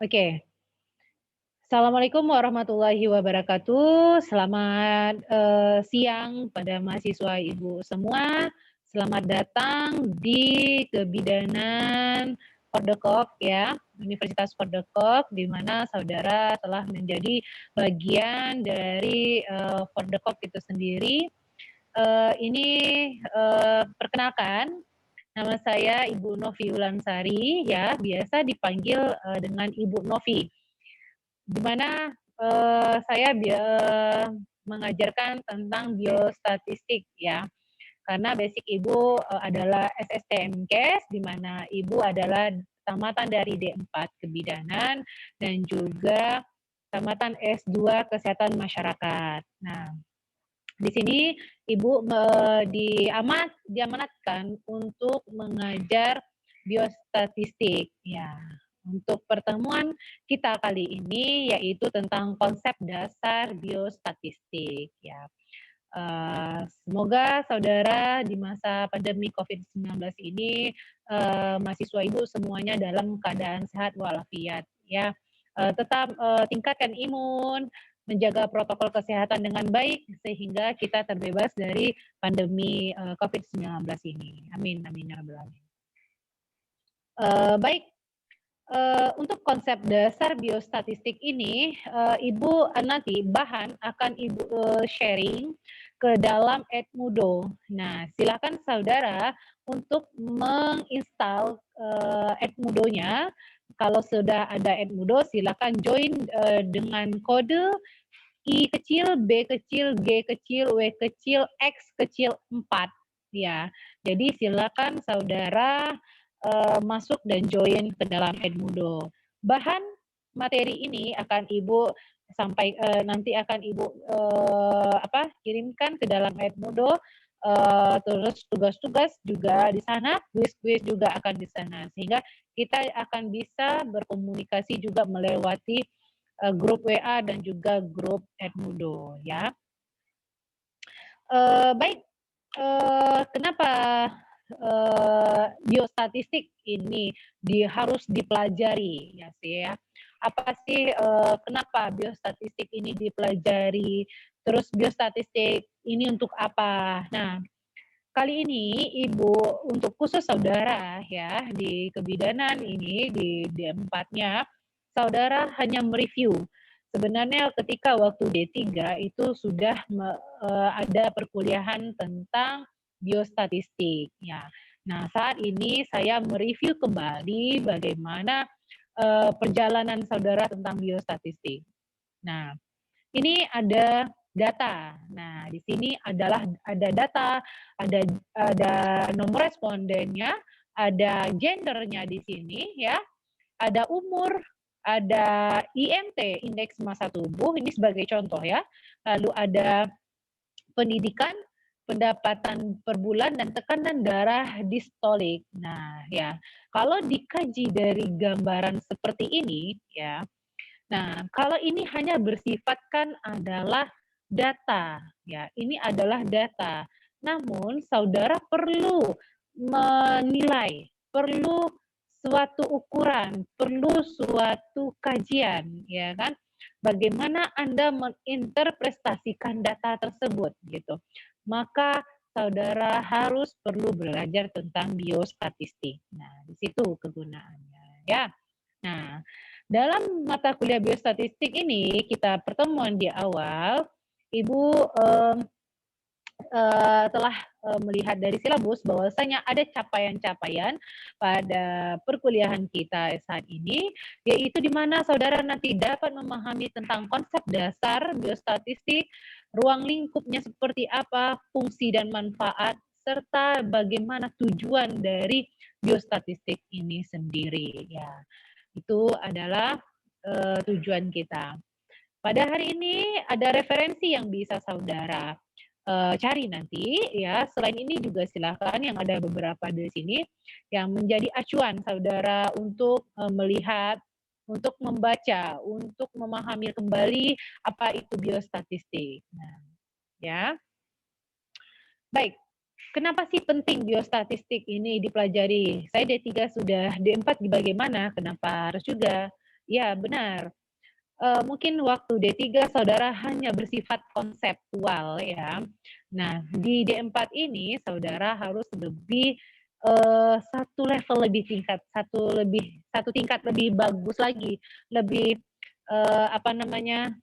Oke. Assalamualaikum warahmatullahi wabarakatuh. Selamat, siang pada mahasiswa Ibu semua. Selamat datang di Kebidanan Pordekok ya, Universitas Pordekok, di mana saudara telah menjadi bagian dari, Pordekok itu sendiri. Ini, perkenalkan, nama saya Ibu Novi Wulansari ya, biasa dipanggil, dengan Ibu Novi. Di mana, saya mengajarkan tentang biostatistik ya, karena basic Ibu, adalah SSTMKes, di mana Ibu adalah tamatan dari D4 Kebidanan dan juga tamatan S2 Kesehatan Masyarakat. Nah, di sini Ibu, diamanatkan untuk mengajar biostatistik, ya. Untuk pertemuan kita kali ini yaitu tentang konsep dasar biostatistik, ya. Semoga saudara di masa pandemi COVID-19 ini, mahasiswa Ibu semuanya dalam keadaan sehat walafiat, ya. Tetap, tingkatkan imun, menjaga protokol kesehatan dengan baik sehingga kita terbebas dari pandemi, COVID-19 ini. Amin amin ya rabbal alamin. Baik, untuk konsep dasar biostatistik ini, Ibu, nanti bahan akan Ibu, sharing ke dalam Edmodo. Nah, silakan saudara untuk menginstal, Edmodo-nya. Kalau sudah ada Edmodo, silakan join, dengan kode I kecil, B kecil, G kecil, W kecil, X kecil 4 ya. Jadi silakan saudara, masuk dan join ke dalam Edmodo. Bahan materi ini akan Ibu nanti akan Ibu, kirimkan ke dalam Edmodo, terus tugas-tugas juga di sana, kuis-kuis juga akan di sana. Sehingga kita akan bisa berkomunikasi juga melewati grup WA dan juga grup Edmodo ya. Baik, kenapa, biostatistik ini harus dipelajari ya sih ya. Apa sih, kenapa biostatistik ini dipelajari, terus biostatistik ini untuk apa? Nah, kali ini Ibu untuk khusus saudara ya, di kebidanan ini, di D4-nya, saudara hanya mereview. Sebenarnya ketika waktu D3 itu sudah ada perkuliahan tentang biostatistik, ya. Nah, saat ini saya mereview kembali bagaimana, perjalanan saudara tentang biostatistik. Nah, ini ada data. Nah, di sini ada data, ada nomor respondennya, ada gendernya di sini ya, ada umur, ada IMT, indeks massa tubuh, ini sebagai contoh ya. Lalu ada pendidikan, pendapatan per bulan, dan tekanan darah distolik. Nah, ya, kalau dikaji dari gambaran seperti ini ya, nah, kalau ini hanya bersifatkan adalah data, ya, ini adalah data. Namun saudara perlu menilai, perlu suatu ukuran, perlu suatu kajian, ya kan? Bagaimana Anda menginterpretasikan data tersebut, gitu. Maka saudara harus perlu belajar tentang biostatistik. Nah, di situ kegunaannya, ya. Nah, dalam mata kuliah biostatistik ini, kita pertemuan di awal, Ibu, telah, melihat dari silabus bahwasanya ada capaian-capaian pada perkuliahan kita saat ini, yaitu di mana saudara nanti dapat memahami tentang konsep dasar biostatistik, ruang lingkupnya seperti apa, fungsi dan manfaat, serta bagaimana tujuan dari biostatistik ini sendiri, ya. Itu adalah, tujuan kita. Pada hari ini ada referensi yang bisa saudara, cari nanti ya. Selain ini juga silakan yang ada beberapa di sini yang menjadi acuan saudara untuk, melihat, untuk membaca, untuk memahami kembali apa itu biostatistik. Nah, ya. Baik, kenapa sih penting biostatistik ini dipelajari? Saya D3 sudah, D4 bagaimana? Kenapa harus juga? Ya, benar. Mungkin waktu D3 saudara hanya bersifat konseptual ya. Nah, di D4 ini saudara harus lebih, satu level lebih satu tingkat lebih bagus lagi, lebih, apa namanya,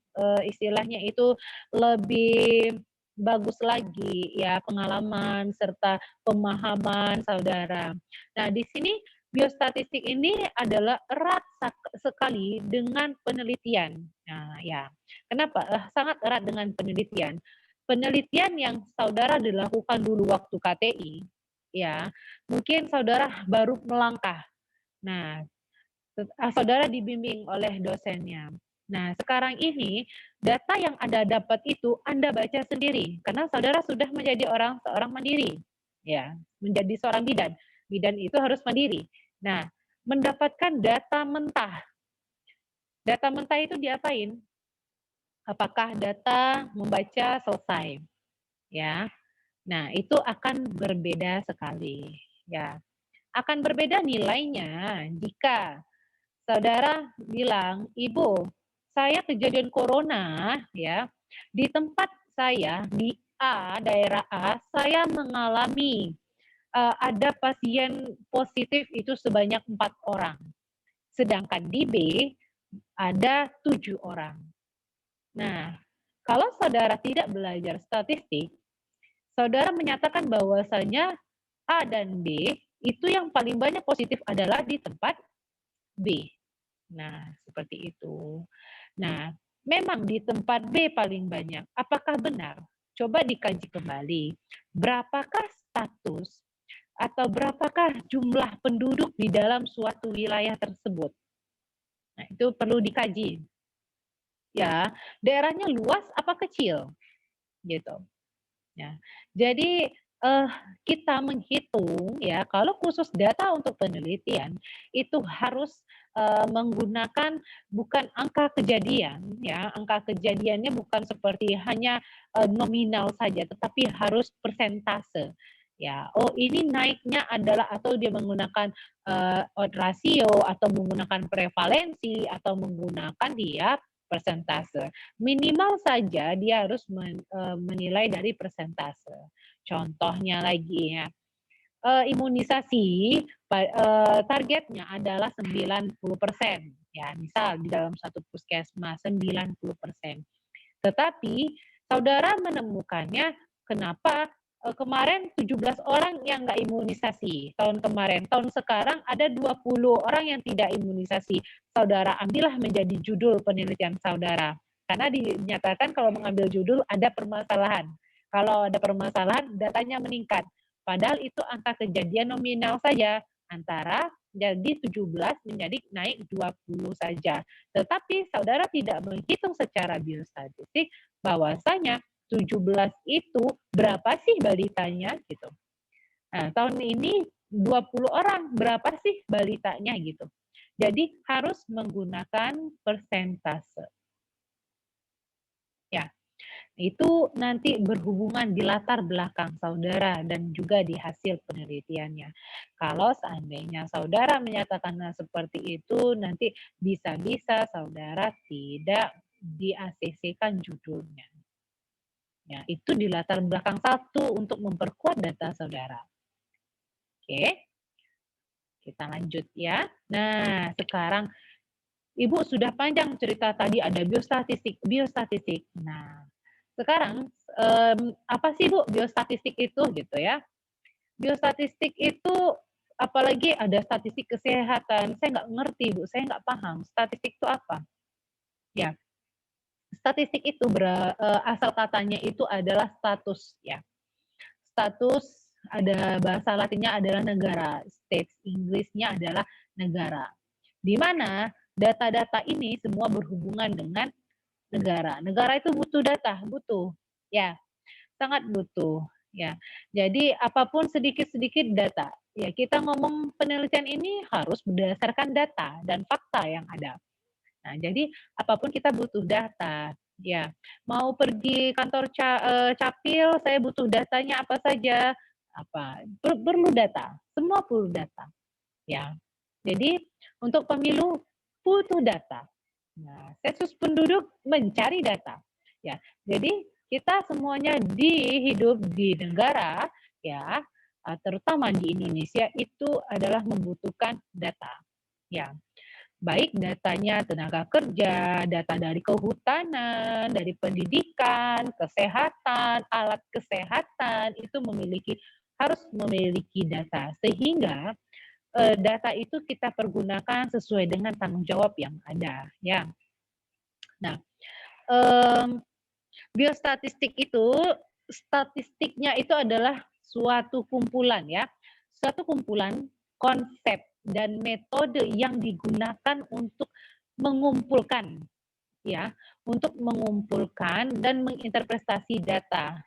istilahnya itu lebih bagus lagi ya pengalaman serta pemahaman saudara. Nah, di sini biostatistik ini adalah erat sekali dengan penelitian. Nah, ya. Kenapa? Sangat erat dengan penelitian. Penelitian yang saudara dilakukan dulu waktu KTI, ya, mungkin saudara baru melangkah. Nah, saudara dibimbing oleh dosennya. Nah, sekarang ini data yang Anda dapat itu Anda baca sendiri karena saudara sudah menjadi seorang mandiri. Ya, menjadi seorang bidan. Bidan itu harus mandiri. Nah, mendapatkan data mentah. Data mentah itu diapain? Apakah data membaca selesai? Ya. Nah, itu akan berbeda sekali. Ya. Akan berbeda nilainya jika saudara bilang, "Ibu, saya kejadian corona ya, di tempat saya di A, daerah A, saya mengalami ada pasien positif itu sebanyak 4 orang. Sedangkan di B ada 7 orang." Nah, kalau saudara tidak belajar statistik, saudara menyatakan bahwasanya A dan B itu yang paling banyak positif adalah di tempat B. Nah, seperti itu. Nah, memang di tempat B paling banyak. Apakah benar? Coba dikaji kembali. Berapakah status atau berapakah jumlah penduduk di dalam suatu wilayah tersebut? Nah, itu perlu dikaji. Ya, daerahnya luas apa kecil? Gitu. Ya. Jadi eh, kita menghitung ya kalau khusus data untuk penelitian itu harus menggunakan bukan angka kejadian ya angka kejadiannya bukan seperti hanya nominal saja tetapi harus persentase ya oh ini naiknya adalah atau dia menggunakan odd ratio atau menggunakan prevalensi atau menggunakan dia persentase minimal saja dia harus menilai dari persentase. Contohnya lagi ya, imunisasi targetnya adalah 90% ya, misal di dalam satu puskesmas 90%. Tetapi saudara menemukannya kenapa kemarin 17 orang yang nggak imunisasi tahun kemarin, tahun sekarang ada 20 orang yang tidak imunisasi. Saudara ambillah menjadi judul penelitian saudara. Karena dinyatakan kalau mengambil judul ada permasalahan. Kalau ada permasalahan, datanya meningkat. Padahal itu angka kejadian nominal saja. Antara jadi 17 menjadi naik 20 saja. Tetapi saudara tidak menghitung secara biostatistik bahwasanya 17 itu berapa sih balitanya gitu. Nah, tahun ini 20 orang, berapa sih balitanya gitu. Jadi harus menggunakan persentase. Ya, itu nanti berhubungan di latar belakang saudara dan juga di hasil penelitiannya. Kalau seandainya saudara menyatakan seperti itu, nanti bisa-bisa saudara tidak di-ACC-kan judulnya. Ya, itu di latar belakang satu untuk memperkuat data saudara. Oke, kita lanjut ya. Nah, sekarang Ibu sudah panjang cerita tadi ada biostatistik, biostatistik. Nah, sekarang apa sih Bu biostatistik itu gitu ya? Biostatistik itu apalagi ada statistik kesehatan. Saya nggak ngerti Bu, saya nggak paham. Statistik itu apa? Ya, statistik itu asal katanya itu adalah status ya. Status ada bahasa latinnya adalah negara, states Inggrisnya adalah negara. Di mana data-data ini semua berhubungan dengan negara. Negara itu butuh data, butuh. Ya, sangat butuh. Ya. Jadi apapun sedikit-sedikit data. Ya, kita ngomong penelitian ini harus berdasarkan data dan fakta yang ada. Nah, jadi apapun kita butuh data. Ya, mau pergi kantor capil, saya butuh datanya apa saja, apa perlu data, semua perlu data. Ya, jadi untuk pemilu butuh data. Nah, sensus penduduk mencari data. Ya, jadi kita semuanya hidup di negara ya, terutama di Indonesia itu adalah membutuhkan data. Ya, baik datanya tenaga kerja, data dari kehutanan, dari pendidikan, kesehatan, alat kesehatan itu harus memiliki data sehingga data itu kita pergunakan sesuai dengan tanggung jawab yang ada ya. Nah, biostatistik itu statistiknya itu adalah suatu kumpulan ya, suatu kumpulan konsep dan metode yang digunakan untuk mengumpulkan ya, untuk mengumpulkan dan menginterpretasi data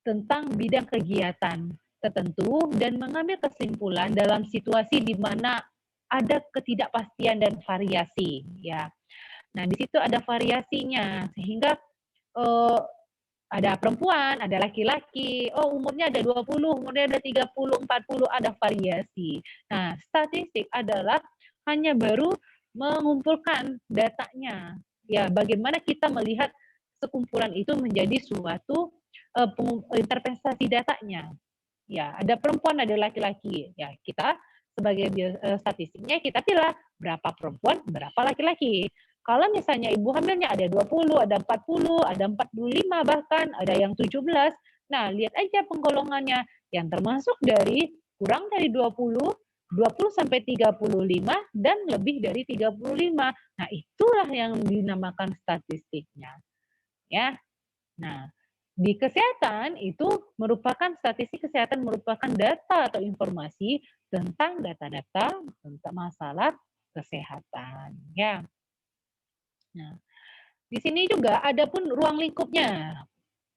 tentang bidang kegiatan tertentu dan mengambil kesimpulan dalam situasi di mana ada ketidakpastian dan variasi ya. Nah, di situ ada variasinya sehingga eh, ada perempuan, ada laki-laki, oh umurnya ada 20, umurnya ada 30, 40, ada variasi. Nah, statistik adalah hanya baru mengumpulkan datanya. Ya, bagaimana kita melihat sekumpulan itu menjadi suatu interpretasi datanya. Ya, ada perempuan, ada laki-laki. Ya, kita sebagai statistiknya kita pilih berapa perempuan, berapa laki-laki. Kalau misalnya ibu hamilnya ada 20, ada 40, ada 45 bahkan, ada yang 17. Nah, lihat aja penggolongannya yang termasuk dari kurang dari 20, 20 sampai 35 dan lebih dari 35. Nah, itulah yang dinamakan statistiknya. Ya. Nah, di kesehatan itu merupakan statistik kesehatan merupakan data atau informasi tentang data-data tentang masalah kesehatan ya. Nah, di sini juga ada pun ruang lingkupnya.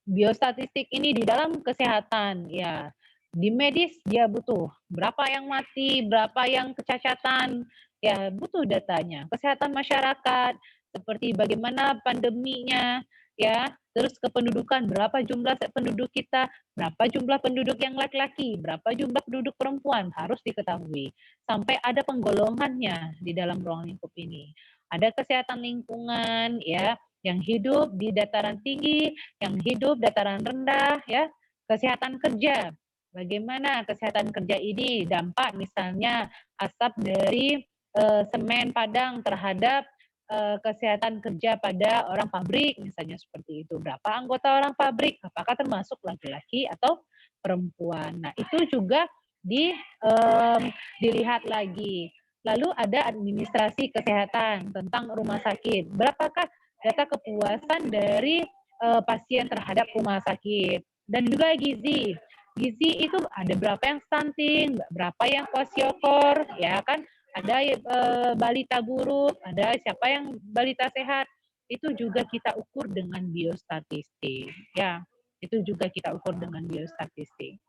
Biostatistik ini di dalam kesehatan ya. Di medis dia butuh berapa yang mati, berapa yang kecacatan, ya butuh datanya. Kesehatan masyarakat seperti bagaimana pandeminya ya, terus kependudukan berapa jumlah penduduk kita, berapa jumlah penduduk yang laki-laki, berapa jumlah penduduk perempuan harus diketahui sampai ada penggolongannya di dalam ruang lingkup ini. Ada kesehatan lingkungan ya, yang hidup di dataran tinggi, yang hidup dataran rendah ya, kesehatan kerja. Bagaimana kesehatan kerja ini dampak misalnya asap dari semen padang terhadap kesehatan kerja pada orang pabrik misalnya seperti itu. Berapa anggota orang pabrik? Apakah termasuk laki-laki atau perempuan? Nah, itu juga dilihat lagi. Lalu ada administrasi kesehatan tentang rumah sakit. Berapakah data kepuasan dari pasien terhadap rumah sakit? Dan juga gizi. Gizi itu ada berapa yang stunting, berapa yang kwashiorkor, ya kan? Ada balita buruk, ada siapa yang balita sehat. Itu juga kita ukur dengan biostatistik, ya. Itu juga kita ukur dengan biostatistik.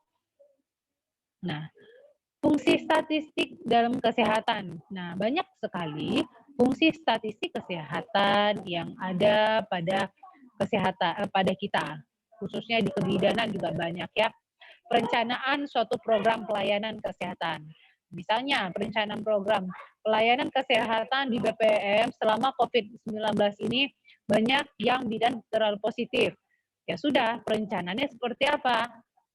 Nah, fungsi statistik dalam kesehatan. Nah, banyak sekali fungsi statistik kesehatan yang ada pada kesehatan pada kita, khususnya di kebidanan juga banyak ya. Perencanaan suatu program pelayanan kesehatan. Misalnya, perencanaan program pelayanan kesehatan di BPM selama COVID-19 ini banyak yang bidan terlalu positif. Ya sudah, perencanaannya seperti apa?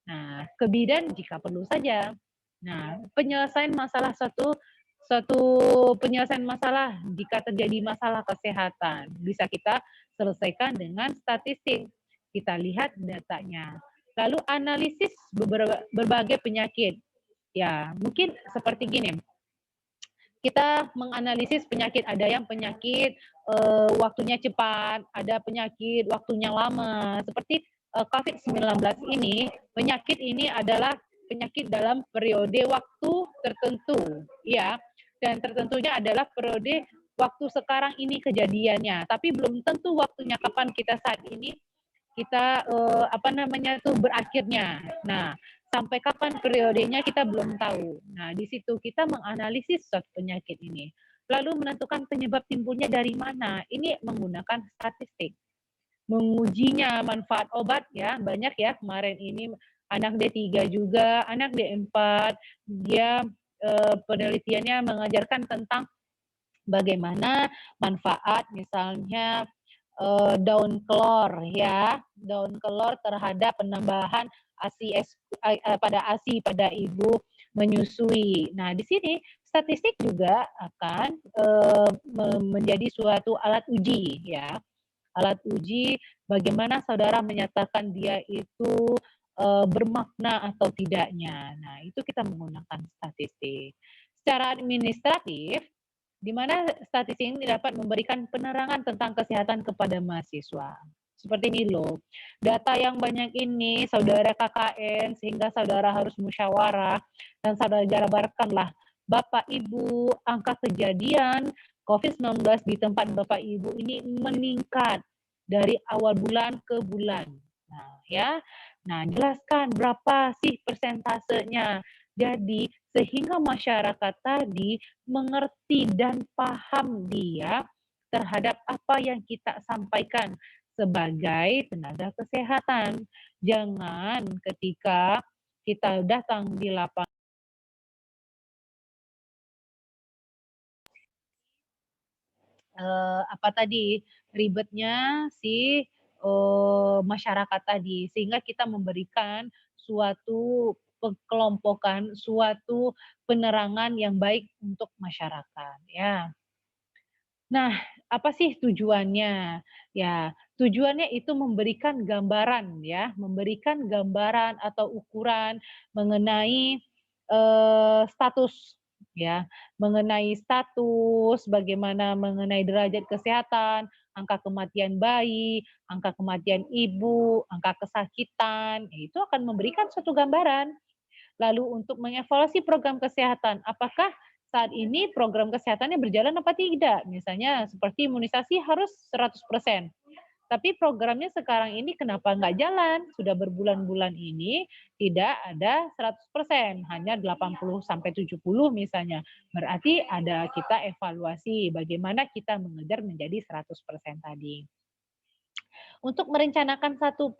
Nah, ke bidan jika perlu saja. Nah, penyelesaian masalah suatu penyelesaian masalah jika terjadi masalah kesehatan bisa kita selesaikan dengan statistik. Kita lihat datanya. Lalu analisis berbagai penyakit. Ya, mungkin seperti gini. Kita menganalisis penyakit, ada yang penyakit waktunya cepat, ada penyakit waktunya lama. Seperti COVID-19 ini, penyakit ini adalah penyakit dalam periode waktu tertentu, ya. Dan tertentunya adalah periode waktu sekarang ini kejadiannya, tapi belum tentu waktunya kapan kita saat ini kita berakhirnya. Nah, sampai kapan periodenya kita belum tahu. Nah, di situ kita menganalisis suatu penyakit ini. Lalu menentukan penyebab timbulnya dari mana. Ini menggunakan statistik. Mengujinya manfaat obat ya, banyak ya kemarin ini anak D3 juga, anak D4 dia penelitiannya mengajarkan tentang bagaimana manfaat misalnya daun kelor ya, daun kelor terhadap penambahan pada ASI pada ibu menyusui. Nah, di sini statistik juga akan menjadi suatu alat uji ya, alat uji bagaimana saudara menyatakan dia itu bermakna atau tidaknya. Nah, itu kita menggunakan statistik. Secara administratif, di mana statistik ini dapat memberikan penerangan tentang kesehatan kepada mahasiswa. Seperti ini loh, data yang banyak ini saudara KKN sehingga saudara harus musyawarah dan saudara jabarkanlah Bapak Ibu angka kejadian COVID-19 di tempat Bapak Ibu ini meningkat dari awal bulan ke bulan. Nah, ya. Nah, jelaskan berapa sih persentasenya. Jadi, sehingga masyarakat tadi mengerti dan paham dia terhadap apa yang kita sampaikan sebagai tenaga kesehatan. Jangan ketika kita datang di lapangan apa tadi ribetnya si masyarakat tadi sehingga kita memberikan suatu kelompokan, suatu penerangan yang baik untuk masyarakat ya. Nah, apa sih tujuannya? Ya, tujuannya itu memberikan gambaran ya, memberikan gambaran atau ukuran mengenai, status ya, mengenai status, bagaimana mengenai derajat kesehatan, angka kematian bayi, angka kematian ibu, angka kesakitan, itu akan memberikan suatu gambaran. Lalu untuk mengevaluasi program kesehatan, apakah saat ini program kesehatannya berjalan apa tidak? Misalnya seperti imunisasi harus 100%. Tapi programnya sekarang ini kenapa nggak jalan? Sudah berbulan-bulan ini tidak ada 100%, hanya 80 sampai 70 misalnya. Berarti ada kita evaluasi bagaimana kita mengejar menjadi 100% tadi untuk merencanakan satu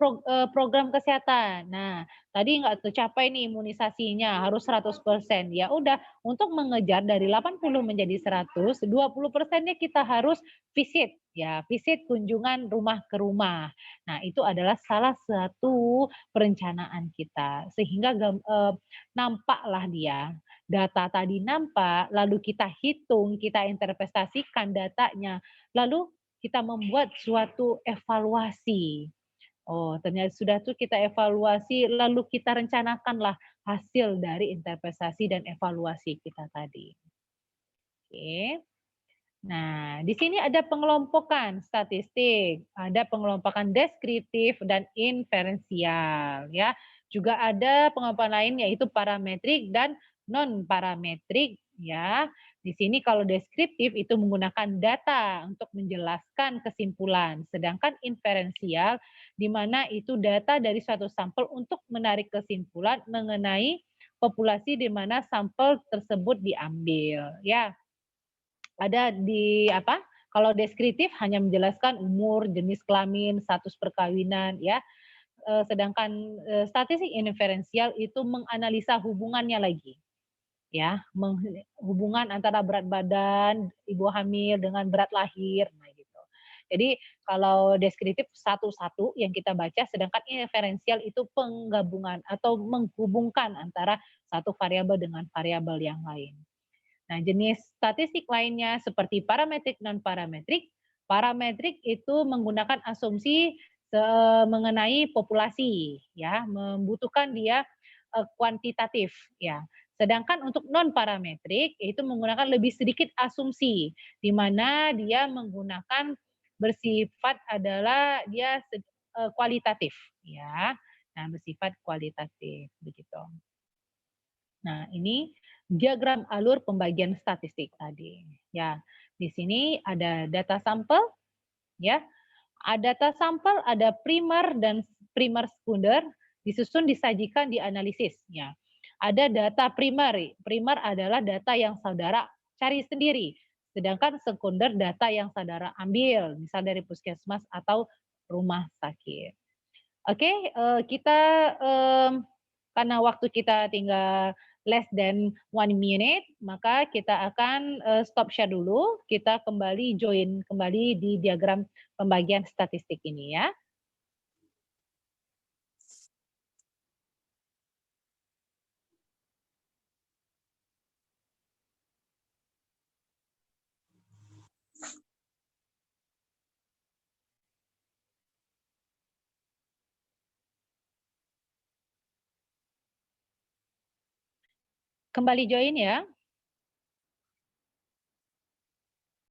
program kesehatan. Nah, tadi nggak tercapai nih imunisasinya, harus 100%. Ya udah, untuk mengejar dari 80 menjadi 100, 20%-nya kita harus visit, ya, visit kunjungan rumah ke rumah. Nah, itu adalah salah satu perencanaan kita, sehingga nampaklah dia. Data tadi nampak, lalu kita hitung, kita interpretasikan datanya, lalu kita membuat suatu evaluasi. Oh, ternyata sudah tuh kita evaluasi, lalu kita rencanakanlah hasil dari interpretasi dan evaluasi kita tadi. Oke. Nah, di sini ada pengelompokan statistik, ada pengelompokan deskriptif dan inferensial ya. Juga ada pengelompokan lain yaitu parametrik dan non parametrik ya. Di sini kalau deskriptif itu menggunakan data untuk menjelaskan kesimpulan, sedangkan inferensial di mana itu data dari suatu sampel untuk menarik kesimpulan mengenai populasi di mana sampel tersebut diambil ya. Ada di apa, kalau deskriptif hanya menjelaskan umur, jenis kelamin, status perkawinan ya, sedangkan, statistik inferensial itu menganalisa hubungannya lagi ya, hubungan antara berat badan ibu hamil dengan berat lahir, nah gitu. Jadi kalau deskriptif satu-satu yang kita baca, sedangkan inferensial itu penggabungan atau menghubungkan antara satu variabel dengan variabel yang lain. Nah, jenis statistik lainnya seperti parametrik non parametrik. Parametrik itu menggunakan asumsi mengenai populasi ya, membutuhkan dia kuantitatif ya. Sedangkan untuk non parametrik itu menggunakan lebih sedikit asumsi di mana dia menggunakan bersifat adalah dia kualitatif ya. Nah, bersifat kualitatif begitu. Nah, ini diagram alur pembagian statistik tadi. Ya, di sini ada data sampel, ya. Ada data sampel, ada primer dan primer sekunder, disusun disajikan di analisis. Ya. Ada data primer. Primer adalah data yang saudara cari sendiri. Sedangkan sekunder data yang saudara ambil, misal dari puskesmas atau rumah sakit. Oke, kita karena waktu kita tinggal less than 1 minute, maka kita akan stop share dulu, kita kembali join kembali di diagram pembagian statistik ini ya. Kembali join ya.